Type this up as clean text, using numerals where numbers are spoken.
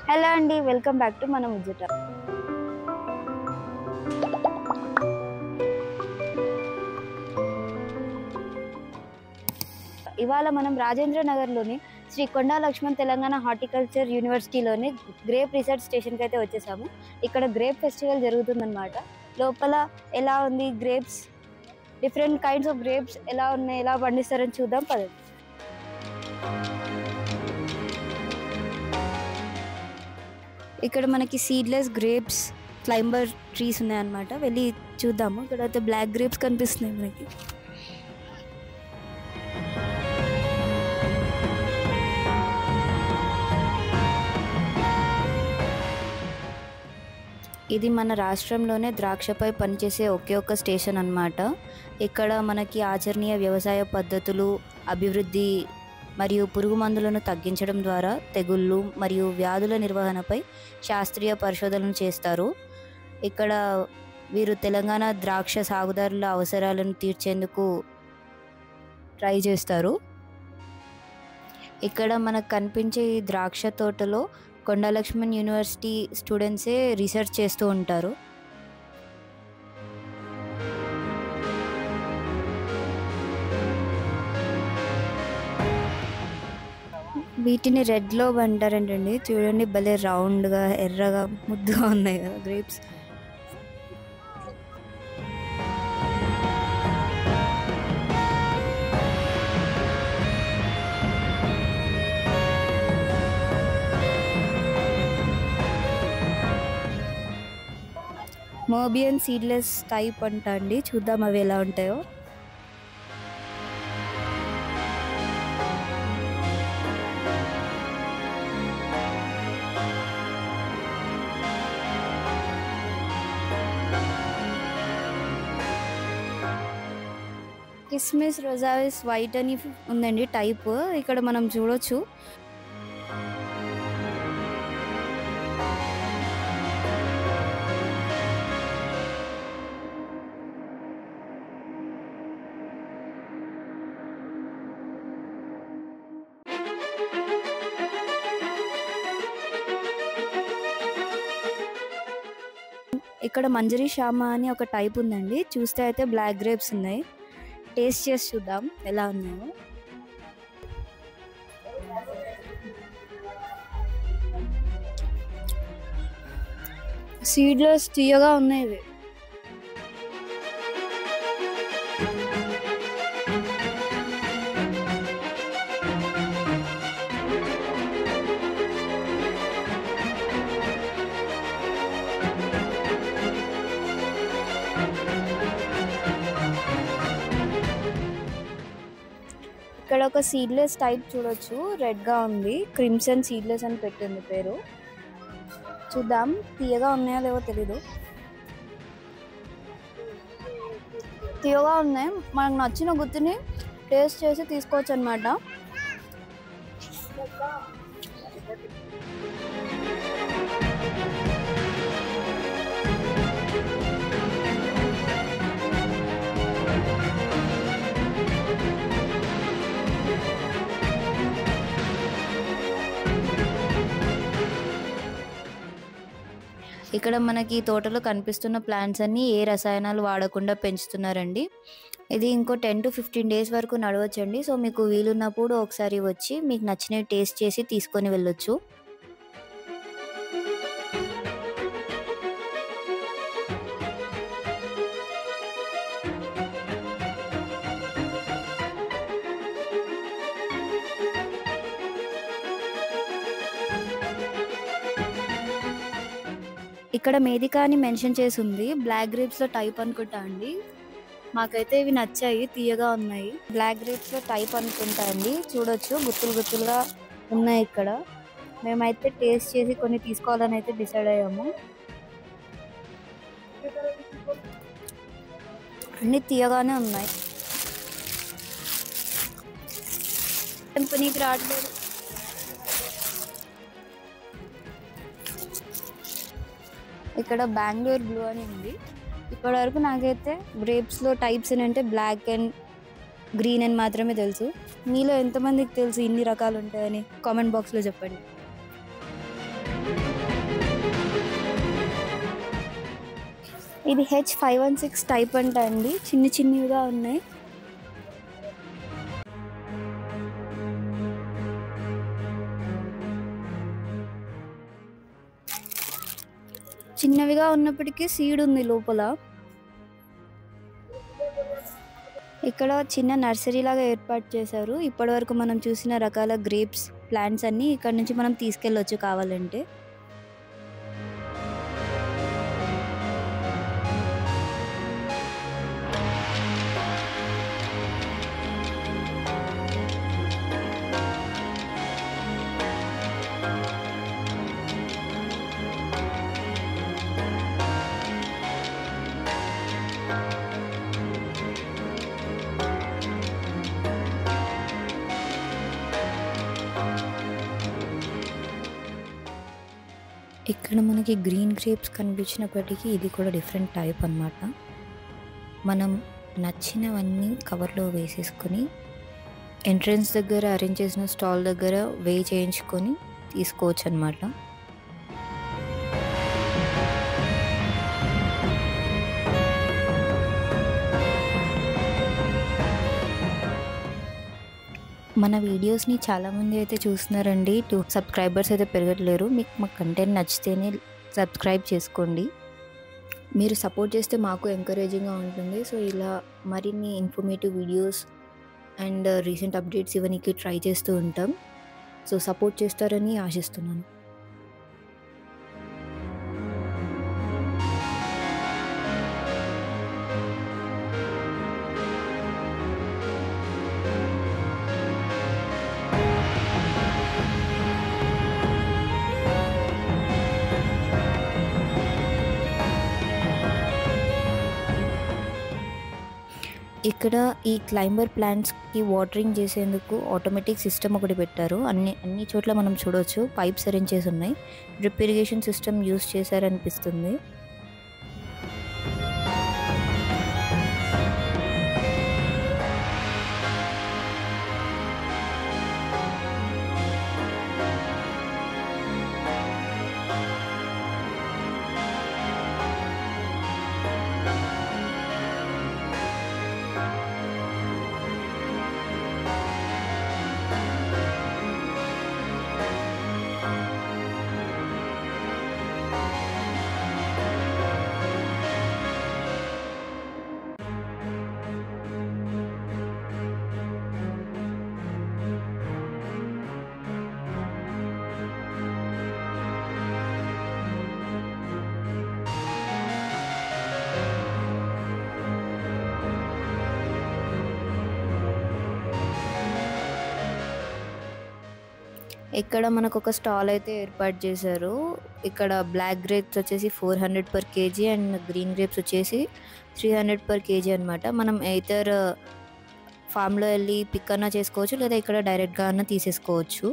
Hello అండి, welcome back to మన ముచ్చట. ఇవాళ మనం రాజేంద్ర నగర్లోని శ్రీ కొండా లక్ష్మణ్ తెలంగాణ హార్టికల్చర్ యూనివర్సిటీలోని గ్రేప్ రీసెర్చ్ స్టేషన్కి అయితే వచ్చేసాము. ఇక్కడ గ్రేప్ ఫెస్టివల్ జరుగుతుందన్నమాట. లోపల ఎలా ఉంది grapes, different kinds of grapes ఎలా ఉన్నాయి, ఎలా పండిస్తారని చూద్దాం పదండి. ఇక్కడ మనకి సీడ్లెస్ గ్రేప్స్, క్లైంబర్ ట్రీస్ ఉన్నాయన్నమాట. వెళ్ళి చూద్దాము. ఇక్కడ అయితే బ్లాక్ గ్రేప్స్ కనిపిస్తున్నాయి మనకి. ఇది మన రాష్ట్రంలోనే ద్రాక్షపై పనిచేసే ఒకే ఒక్క స్టేషన్ అన్నమాట. ఇక్కడ మనకి ఆచరణీయ వ్యవసాయ పద్ధతులు, అభివృద్ధి మరియు పురుగు మందులను తగ్గించడం ద్వారా తెగుళ్ళు మరియు వ్యాధుల నిర్వహణపై శాస్త్రీయ పరిశోధనలు చేస్తారు. ఇక్కడ వీరు తెలంగాణ ద్రాక్ష సాగుదారుల అవసరాలను తీర్చేందుకు ట్రై చేస్తారు. ఇక్కడ మనకు కనిపించే ఈ ద్రాక్ష తోటలో కొండా లక్ష్మణ్ యూనివర్సిటీ స్టూడెంట్సే రీసెర్చ్ చేస్తూ ఉంటారు. వీటిని రెడ్ గ్లోబ్ అంటారంటండి. చూడండి, భలే రౌండ్గా ఎర్రగా ముద్దుగా ఉన్నాయి కదా గ్రేప్స్. మోబియన్ సీడ్లెస్ టైప్ అంట అండి. చూద్దాం అవి ఎలా ఉంటాయో. కిస్మిస్ రోజావిస్ వైట్ అని ఉందండి టైప్. ఇక్కడ మనం చూడొచ్చు. ఇక్కడ మంజరి శ్యామ అని ఒక టైప్ ఉందండి. చూస్తే అయితే బ్లాక్ గ్రేప్స్ ఉన్నాయి. టేస్ట్ చేసి చూద్దాం ఎలా ఉన్నాయో. సీడ్లెస్ తీయగా ఉన్నాయి ఇవి. ఇక్కడ ఒక సీడ్లెస్ టైప్ చూడొచ్చు, రెడ్గా ఉంది. క్రిమ్సన్ సీడ్లెస్ అని పెట్టింది పేరు. చూద్దాం తీయగా ఉన్నాయో లేవో తెలీదు. తీయగా ఉన్నాయి. మనకు నచ్చిన గుత్తిని టేస్ట్ చేసి తీసుకోవచ్చు అన్నమాట. ఇక్కడ మనకి తోటలో కనిపిస్తున్న ప్లాంట్స్ అన్ని ఏ రసాయనాలు వాడకుండా పెంచుతున్నారండి. ఇది ఇంకో 10 to 15 days వరకు నడవచ్చండి. సో మీకు వీలున్నప్పుడు ఒకసారి వచ్చి మీకు నచ్చినవి టేస్ట్ చేసి తీసుకొని వెళ్ళొచ్చు. ఇక్కడ మేదికా అని మెన్షన్ చేసి ఉంది. బ్లాక్ గ్రేప్స్లో టైప్ అనుకుంటా అండి. మాకైతే ఇవి నచ్చాయి, తీయగా ఉన్నాయి. బ్లాక్ గ్రేప్స్లో టైప్ అనుకుంటా అండి. చూడొచ్చు, గుత్తులు గుత్తులుగా ఉన్నాయి ఇక్కడ. మేమైతే టేస్ట్ చేసి కొన్ని తీసుకోవాలని అయితే డిసైడ్ అయ్యాము. అన్నీ తీయగానే ఉన్నాయి. కంపెనీకి రావట్లేదు. ఇక్కడ బెంగళూరు బ్లూ అని ఉంది. ఇప్పటి వరకు నాకైతే గ్రేప్స్లో టైప్స్ ఏంటంటే బ్లాక్ అండ్ గ్రీన్ అని మాత్రమే తెలుసు. మీలో ఎంతమందికి తెలుసు ఇన్ని రకాలు ఉంటాయని కామెంట్ బాక్స్లో చెప్పండి. ఇది H516 టైప్ అంట అండి, చిన్నవిగా ఉన్నాయి. చిన్నవిగా ఉన్నప్పటికీ సీడ్ ఉంది లోపల. ఇక్కడ చిన్న నర్సరీ లాగా ఏర్పాటు చేశారు. ఇప్పటివరకు మనం చూసిన రకాల గ్రేప్స్ ప్లాంట్స్ అన్నీ ఇక్కడ నుంచి మనం తీసుకెళ్ళొచ్చు కావాలంటే. ఇక్కడ మనకి గ్రీన్ గ్రేప్స్ కనిపించినప్పటికీ ఇది కూడా డిఫరెంట్ టైప్ అన్నమాట. మనం నచ్చినవన్నీ కవర్లో వేసేసుకొని ఎంట్రన్స్ దగ్గర అరేంజ్ చేసిన స్టాల్ దగ్గర చేయించుకొని తీసుకోవచ్చు అన్నమాట. మన వీడియోస్ని చాలామంది అయితే చూస్తున్నారండి. 2 సబ్స్క్రైబర్స్ అయితే పెరగట్లేరు. మీకు మా కంటెంట్ నచ్చితేనే సబ్స్క్రైబ్ చేసుకోండి. మీరు సపోర్ట్ చేస్తే మాకు ఎంకరేజింగ్గా ఉంటుంది. సో ఇలా మరిన్ని informative videos and recent updates ఇవన్నీ ట్రై చేస్తూ ఉంటాం. సో సపోర్ట్ చేస్తారని ఆశిస్తున్నాను. ఇక్కడ ఈ క్లైంబర్ ప్లాంట్స్కి వాటరింగ్ చేసేందుకు ఆటోమేటిక్ సిస్టమ్ ఒకటి పెట్టారు. అన్ని చోట్ల మనం చూడవచ్చు, పైప్స్ అరేంజ్ చేసి ఉన్నాయి. డ్రిప్ ఇరిగేషన్ సిస్టమ్ యూస్ చేశారనిపిస్తుంది. ఇక్కడ మనకు ఒక స్టాల్ అయితే ఏర్పాటు చేశారు. ఇక్కడ బ్లాక్ గ్రేప్స్ వచ్చేసి 400 per KG and green grapes వచ్చేసి 300 పర్ కేజీ అనమాట. మనం ఎయితర్ ఫామ్లో వెళ్ళి పిక్ అన్నా చేసుకోవచ్చు, లేదా ఇక్కడ డైరెక్ట్గా అన్నా తీసేసుకోవచ్చు.